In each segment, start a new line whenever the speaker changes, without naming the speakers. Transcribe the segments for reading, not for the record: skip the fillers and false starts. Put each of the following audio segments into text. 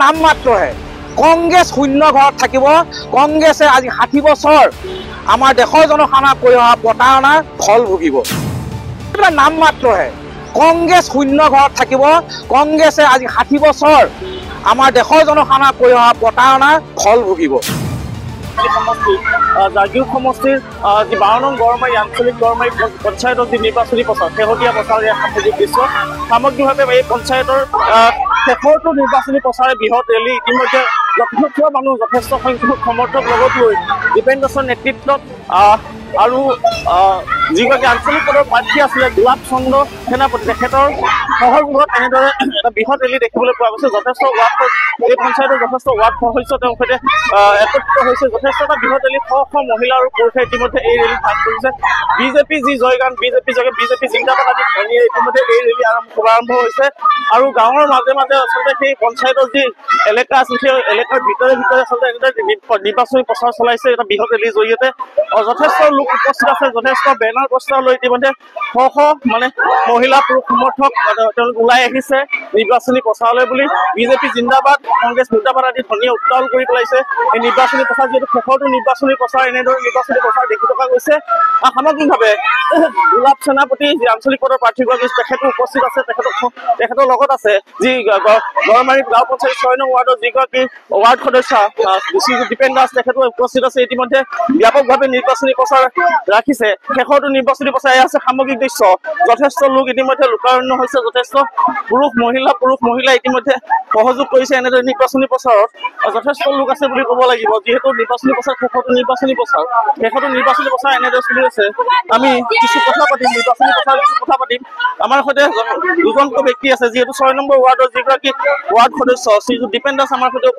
নাম মাত্ৰহে কংগ্ৰেছ শূন্য ঘৰত থাকিব। কংগ্ৰেছে আজি 60 বছৰ আমাৰ দেশৰ জনসাধাৰণক কৰি অহা প্ৰতাৰণাৰ ফল ভুগিব। নাম মাত্ৰহে কংগ্ৰেছ শূন্য ঘৰত থাকিব। কংগ্ৰেছে আজি 60 বছৰ আমাৰ দেশৰ জনসাধাৰণক কৰি অহা প্ৰতাৰণাৰ ফল ভুগিব।
জাগীৰ সমষ্টিৰ যি 12 নং গড়মাৰী আঞ্চলিক গড়মাৰী পঞ্চায়তৰ যি নিৰ্বাচনী প্ৰচাৰ শেহতীয়া প্ৰচাৰ সামগ্ৰিক দৃশ্য সামগ্ৰিকভাৱে এই পঞ্চায়তৰ শেষৰটো নিৰ্বাচনী প্ৰচাৰে বৃহৎ ৰেলী ইতিমধ্যে যথেষ্ট মানুহ যথেষ্ট সংখ্যক সমৰ্থক লগত লৈ দীপেন দাসৰ নেতৃত্বত আৰু যিগৰাকী আঞ্চলিক পদৰ প্ৰাৰ্থী আছিলে গোলাপ চন্দ্ৰ সেনাপতি তেখেতৰ সহযোগত এনেদৰে এটা বৃহৎ ৰেলী দেখিবলৈ পোৱা গৈছে। যথেষ্ট ৱাৰ্ড এই পঞ্চায়তৰ যথেষ্ট ৱাৰ্ড সদস্য তেওঁৰ সৈতে একত্ৰিত হৈছে। যথেষ্ট এটা বৃহৎ ৰেলী শ শ মহিলা আৰু পুৰুষে ইতিমধ্যে এই ৰেলীত ভাগ কৰিছে। বিজেপি যি জয়গান বিজেপি জিন্দাবাদ আদি ধ্বনিয়ে ইতিমধ্যে এই ৰেলী শুভাৰম্ভ হৈছে আৰু গাঁৱৰ মাজে মাজে আচলতে সেই পঞ্চায়তৰ যি এলেকা আছিল সেই এলেকাৰ ভিতৰে ভিতৰে আচলতে এনেদৰে নিৰ্বাচনী প্ৰচাৰ চলাইছে এটা বৃহৎ ৰেলীৰ জৰিয়তে। যথেষ্ট লোক উপস্থিত আছে, যথেষ্ট বেনাৰ প্ৰস্তাৱ লৈ ইতিমধ্যে শ শ মহিলা পুৰুষ সমৰ্থক তেওঁলোক ওলাই আহিছে নিৰ্বাচনী প্ৰচাৰলৈ বুলি। বিজেপি জিন্দাবাদ কংগ্ৰেছ মুৰ্দাবাদ আদি ধ্বনিয়ে উত্তাল কৰি পেলাইছে এই নিৰ্বাচনী প্ৰচাৰ। যিহেতু শেষৰটো নিৰ্বাচনী প্ৰচাৰ এনেদৰে নিৰ্বাচনী প্ৰচাৰ দেখি থকা গৈছে। সামগ্ৰিকভাৱে গোলাপ সেনাপতি যি আঞ্চলিক পদৰ প্ৰাৰ্থীগৰাকী তেখেতো উপস্থিত আছে। তেখেতৰ লগত আছে যি গড়মাৰী গাঁও পঞ্চায়ত 6 নং ৱাৰ্ডৰ যিগৰাকী ৱাৰ্ড সদস্য দীপেন দাস তেখেতো উপস্থিত আছে। ইতিমধ্যে ব্যাপকভাৱে নিৰ্বাচনী প্ৰচাৰ ৰাখিছে। শেষৰটো নিৰ্বাচনী প্ৰচাৰ আছে সামগ্ৰিক দৃশ্য। যথেষ্ট লোক ইতিমধ্যে লোকাৰণ্য হৈছে। যথেষ্ট পুৰুষ মহিলা ইতিমধ্যে সহযোগ কৰিছে এনেদৰে নিৰ্বাচনী প্ৰচাৰত। যথেষ্ট লোক আছে বুলি ক'ব লাগিব যিহেতু নিৰ্বাচনী প্ৰচাৰ শেষৰটো নিৰ্বাচনী প্ৰচাৰ এনেদৰে চলি আছে। আমি কিছু কথা পাতিম নিৰ্বাচনী প্ৰচাৰ কথা পাতিম। আমাৰ সৈতে দুজনকৈ ব্যক্তি আছে যিহেতু 6 নম্বৰ ৱাৰ্ডৰ যিগৰাকী ৱাৰ্ড সদস্য শ্ৰীযুত দীপেন দাস আমাৰ সৈতে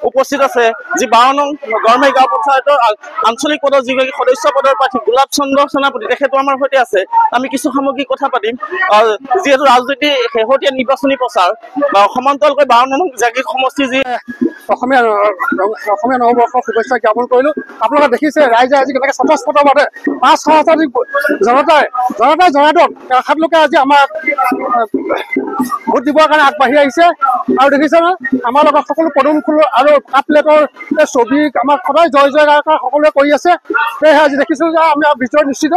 উপস্থিত আছে। যি 12 নং গড়মাৰী গাঁও পঞ্চায়তৰ আঞ্চলিক পদৰ যিগৰাকী সদস্য পদৰ প্ৰাৰ্থী গোলাপ চন্দ্ৰ সেনাপতি তেখেতো আমাৰ সৈতে আছে। আমি কিছু সামগ্ৰিক কথা পাতিম। যিহেতু ৰাজনীতি শেহতীয়া নিৰ্বাচনী প্ৰচাৰ সমান্তৰালকৈ 12 নং জাগীৰ সমষ্টি যি
অসমীয়া নৱবৰ্ষৰ শুভেচ্ছা জ্ঞাপন কৰিলো। আপোনালোকে দেখিছে ৰাইজে আজি কেনেকৈ স্বতঃস্ফূৰ্তভাৱে 5 সহস্ৰাধিক জনতাই জনাৰ্দন তেখেতলোকে আজি আমাৰ ভোট দিবৰ কাৰণে আগবাঢ়ি আহিছে। আৰু দেখিছে ন আমাৰ লগত সকলো পদুম ফুল আৰু কাপ প্লেটৰ ছবি আমাক সদায় জয় জয়কাৰ সকলোৱে কৰি আছে। সেয়েহে আজি দেখিছো যে আমি বিজয় নিশ্চিত।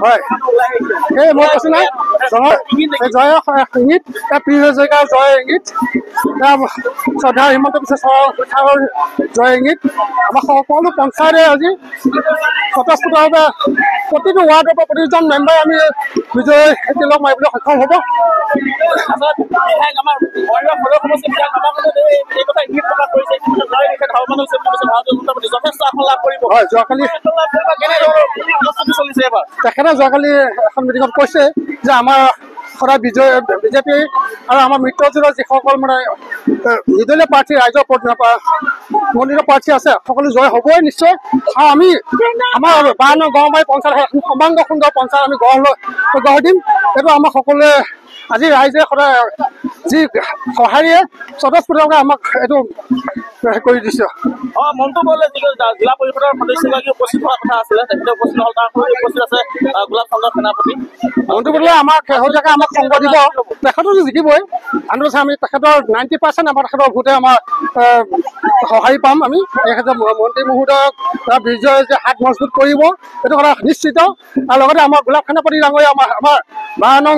হয় এই মই কৈছো নাই জয় ইংগিত প্ৰিয় জয়কাৰ জয় ইংগিত শ্ৰদ্ধা হিমন্ত বিশ্ব শৰ্মাৰ জয় ইংগিত। আমাৰ সকলো পঞ্চায়তে আজি স্বতঃস্ফূৰ্তভাৱে প্ৰতিটো ৱাৰ্ডৰ পৰা প্ৰতিজন মেম্বাৰে আমি বিজয় লগ মাৰিবলৈ সক্ষম হ'ব। যোৱাকালি এখন মিটিঙত কৈছে যে আমাৰ সদায় বিজেপি আৰু আমাৰ মিত্ৰজোঁটৰ যিসকল মানে নিৰ্দলীয় প্ৰাৰ্থী ৰাইজৰ মনোনীত প্ৰাৰ্থী আছে সকলো জয় হ'বই নিশ্চয়। আৰু আমি আমাৰ 12 নং গড়মাৰী পঞ্চায়ত সৰ্বাংগ সুন্দৰ পঞ্চায়ত আমি গঢ় দিম। এইটো আমাৰ সকলোৱে আজি ৰাইজে সদায় যি সঁহাৰিয়ে স্বতঃস্ফূৰ্তভাৱে আমাক এইটো কৰি দিছে।
মনটো গ'লে যিটো জিলা পৰিষদৰ সদস্যগৰাকী উপস্থিত হোৱাৰ কথা আছিলে তেখেতে উপস্থিত হ'ল। তাৰ উপস্থিত আছে গোলাপ চন্দ্ৰ সেনাপতি।
মনটো গ'লে আমাক শেহতীয়াকৈ আমাক সংগ দিব। তেখেতো জিকিবই আনন্দ আমি তেখেতৰ 90% আমাৰ তেখেতৰ ভোটে আমাৰ সঁহাৰি পাম। আমি তেখেতৰ মন্ত্ৰী মহোদয়ক বিজয় যে হাত মজবুত কৰিব এইটো কথা নিশ্চিত। আৰু লগতে আমাৰ গোলাপ সেনাপতি ডাঙৰীয়া আমাৰ 12 নং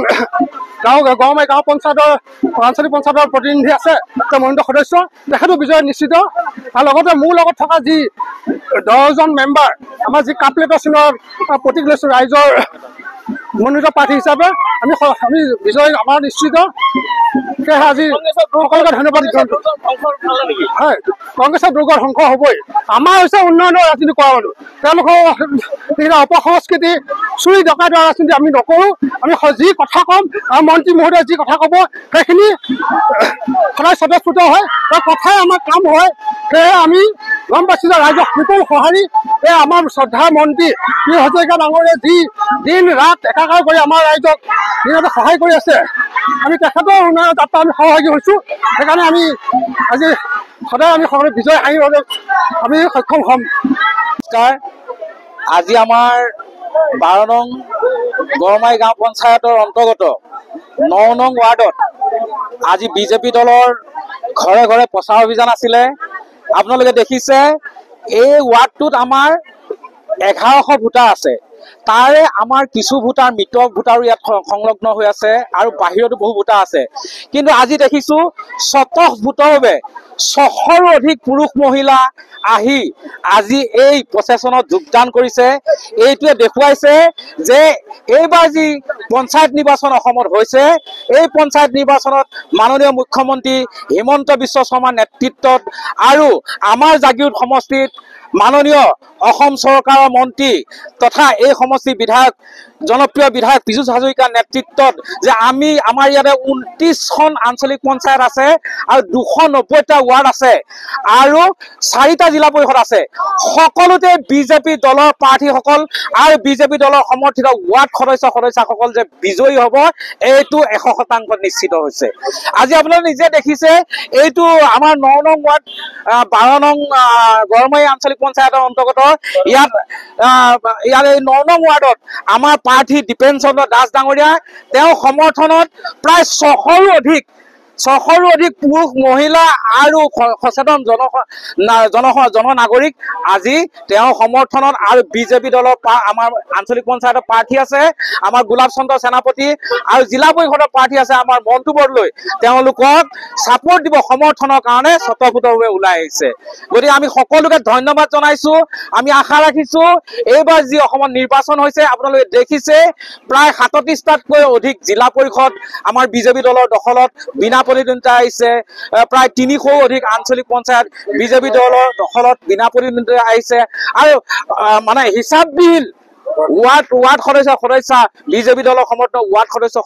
গড়মাৰী গাঁও পঞ্চায়তৰ আঞ্চলিক পঞ্চায়তৰ প্ৰতিনিধি আছে তেওঁ মনোনীত সদস্য তেখেতো বিজয় নিশ্চিত। আৰু লগতে মোৰ লগত থকা যি 10জন মেম্বাৰ আমাৰ যি কাপ প্লেটৰ চিনৰ প্ৰতীক লৈছো ৰাইজৰ মনোনীত প্ৰাৰ্থী হিচাপে আমি বিজয় আমাৰ নিশ্চিত। সেয়েহে আজি সকলোকে ধন্যবাদ জ্ঞাপন কৰিছোঁ। হয় কংগ্ৰেছৰ দুৰ্গৰ ধ্বংস হ'বই। আমাৰ হৈছে উন্নয়নৰ ৰাজনীতি কৰা মানুহ। তেওঁলোকৰ অপসংস্কৃতি চুৰি ডকাইতৰ ৰাজনীতি আমি নকৰোঁ। আমি যি কথা ক'ম আৰু মন্ত্ৰী মহোদয়ে যি কথা ক'ব সেইখিনি সদায় স্বতঃস্ফূৰ্ত হয়। তাৰ কথাই আমাৰ কাম হয়। সেয়ে আমি গম পাইছোঁ যে ৰাইজৰ বিপুল সঁহাৰি এই আমাৰ শ্ৰদ্ধাৰ মন্ত্ৰী প্ৰিয় হাজৰিকা ডাঙৰীয়াই যি দিন ৰাত একাকাৰ কৰি আমাৰ ৰাইজক দিনতে সহায় কৰি আছে। আমি তেখেতৰ উন্নয়নৰ যাত্ৰা আমি সহভাগী হৈছোঁ। সেইকাৰণে আমি আজি সদায় আমি সকলোৱে বিজয় আনিবলৈ আমি সক্ষম হ'ম।
নমস্কাৰ। আজি আমাৰ 12 নং গড়মাই গাঁও পঞ্চায়তৰ অন্তৰ্গত ৯ নং ৱাৰ্ডত আজি বিজেপি দলৰ ঘৰে ঘৰে প্ৰচাৰ অভিযান আছিলে। আপোনালোকে দেখিছে এই ৱাৰ্ডটোত আমাৰ 1100 ভোটাৰ আছে। তাৰে আমাৰ কিছু ভোটাৰ মৃত ভোটাৰো ইয়াত সংলগ্ন হৈ আছে আৰু বাহিৰতো বহু ভোটাৰ আছে। কিন্তু আজি দেখিছো স্বতঃস্ফূৰ্তভাৱে 600ৰো অধিক পুৰুষ মহিলা আহি আজি এই প্ৰচেছনত যোগদান কৰিছে। এইটোৱে দেখুৱাইছে যে এইবাৰ যি পঞ্চায়ত নিৰ্বাচন অসমত হৈছে, এই পঞ্চায়ত নিৰ্বাচনত মাননীয় মুখ্যমন্ত্ৰী হিমন্ত বিশ্ব শৰ্মাৰ নেতৃত্বত আৰু আমাৰ জাগিৰোড সমষ্টিত মাননীয় অসম চৰকাৰৰ মন্ত্ৰী তথা এই সমষ্টিৰ বিধায়ক জনপ্ৰিয় বিধায়ক পীযুষ হাজৰিকাৰ নেতৃত্বত যে আমাৰ ইয়াতে 29খন আঞ্চলিক পঞ্চায়ত আছে আৰু 290টা ৱাৰ্ড আছে আৰু 4টা জিলা পৰিষদ আছে। সকলোতে বিজেপি দলৰ প্ৰাৰ্থীসকল আৰু বিজেপি দলৰ সমৰ্থিত ৱাৰ্ড সদস্যসকল যে বিজয়ী হ'ব এইটো 100% নিশ্চিত হৈছে। আজি আপোনালোকে নিজে দেখিছে এইটো আমাৰ 9 নং ৱাৰ্ড 12 নং গড়মাই আঞ্চলিক পঞ্চায়তৰ অন্তৰ্গত ইয়াত এই 9 নং ৱাৰ্ডত আমাৰ প্ৰাৰ্থী দীপেন চন্দ্ৰ দাস ডাঙৰীয়া তেওঁ সমৰ্থনত প্ৰায় 600ৰো অধিক পুৰুষ মহিলা আৰু সচেতন জননাগৰিক আজি তেওঁ সমৰ্থনত আৰু বিজেপি দলৰ আমাৰ আঞ্চলিক পঞ্চায়তৰ প্ৰাৰ্থী আছে আমাৰ গোলাপ চন্দ্ৰ সেনাপতি আৰু জিলা পৰিষদৰ প্ৰাৰ্থী আছে আমাৰ মন্টু বৰদলৈ, তেওঁলোকক ছাপোৰ্ট দিব সমৰ্থনৰ কাৰণে স্বতঃস্ফূৰ্তভাৱে ওলাই আহিছে। গতিকে আমি সকলোকে ধন্যবাদ জনাইছো। আমি আশা ৰাখিছো এইবাৰ যি অসমত নিৰ্বাচন হৈছে আপোনালোকে দেখিছে প্ৰায় 37টাতকৈ অধিক জিলা পৰিষদ আমাৰ বিজেপি দলৰ দখলত বিনা প্ৰতিদ্বন্দ্বিতা আহিছে। প্ৰায় 300ৰো অধিক আঞ্চলিক পঞ্চায়ত বিজেপি দলৰ দখলত বিনা প্ৰতিদ্বন্দ্বিতা আহিছে আৰু মানে হিচাপবিহীন ৱাৰ্ড সদস্য বিজেপি দলৰ সমৰ্থন ৱাৰ্ড সদস্য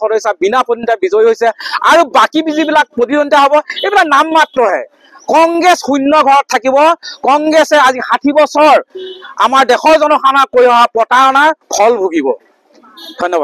বিনা প্ৰতিদ্বন্দ্বিতা বিজয়ী হৈছে আৰু বাকী যিবিলাক প্ৰতিদ্বন্দ্বিতা হ'ব এইবিলাক নাম মাত্ৰহে। কংগ্ৰেছ শূন্য ঘৰত থাকিব। কংগ্ৰেছে আজি 60 বছৰ আমাৰ দেশৰ জনসাধাৰণক কৰি অহা প্ৰতাৰণাৰ ফল ভুগিব। ধন্যবাদ।